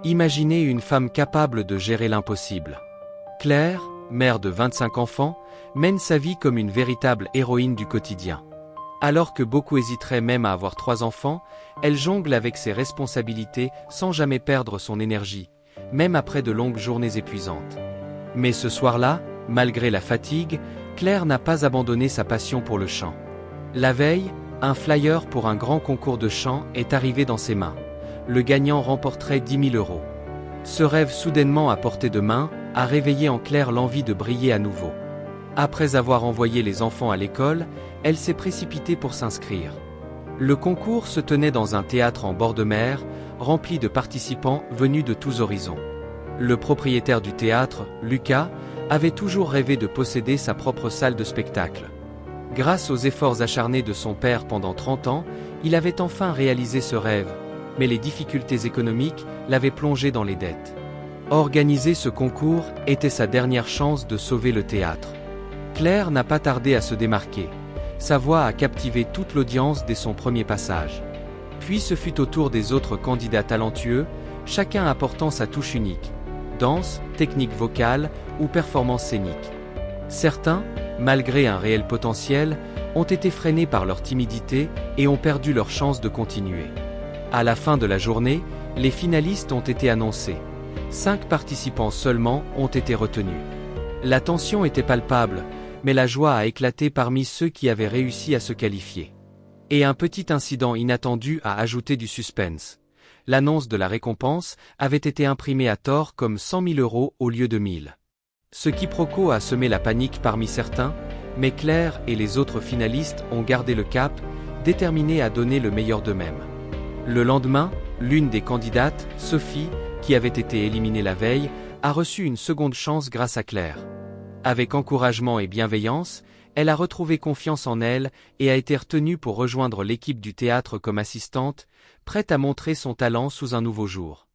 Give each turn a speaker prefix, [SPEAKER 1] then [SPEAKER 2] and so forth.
[SPEAKER 1] Imaginez une femme capable de gérer l'impossible. Claire, mère de 25 enfants, mène sa vie comme une véritable héroïne du quotidien. Alors que beaucoup hésiteraient même à avoir 3 enfants, elle jongle avec ses responsabilités sans jamais perdre son énergie, même après de longues journées épuisantes. Mais ce soir-là, malgré la fatigue, Claire n'a pas abandonné sa passion pour le chant. La veille, un flyer pour un grand concours de chant est arrivé dans ses mains. Le gagnant remporterait 10 000 €. Ce rêve soudainement à portée de main a réveillé en Claire l'envie de briller à nouveau. Après avoir envoyé les enfants à l'école, elle s'est précipitée pour s'inscrire. Le concours se tenait dans un théâtre en bord de mer, rempli de participants venus de tous horizons. Le propriétaire du théâtre, Lucas, avait toujours rêvé de posséder sa propre salle de spectacle. Grâce aux efforts acharnés de son père pendant 30 ans, il avait enfin réalisé ce rêve, mais les difficultés économiques l'avaient plongé dans les dettes. Organiser ce concours était sa dernière chance de sauver le théâtre. Claire n'a pas tardé à se démarquer. Sa voix a captivé toute l'audience dès son premier passage. Puis ce fut au tour des autres candidats talentueux, chacun apportant sa touche unique. Danse, technique vocale ou performance scénique. Certains, malgré un réel potentiel, ont été freinés par leur timidité et ont perdu leur chance de continuer. À la fin de la journée, les finalistes ont été annoncés. 5 participants seulement ont été retenus. La tension était palpable, mais la joie a éclaté parmi ceux qui avaient réussi à se qualifier. Et un petit incident inattendu a ajouté du suspense. L'annonce de la récompense avait été imprimée à tort comme 100 000 € au lieu de 1 000. Ce quiproquo a semé la panique parmi certains, mais Claire et les autres finalistes ont gardé le cap, déterminés à donner le meilleur d'eux-mêmes. Le lendemain, l'une des candidates, Sophie, qui avait été éliminée la veille, a reçu une seconde chance grâce à Claire. Avec encouragement et bienveillance, elle a retrouvé confiance en elle et a été retenue pour rejoindre l'équipe du théâtre comme assistante, prête à montrer son talent sous un nouveau jour.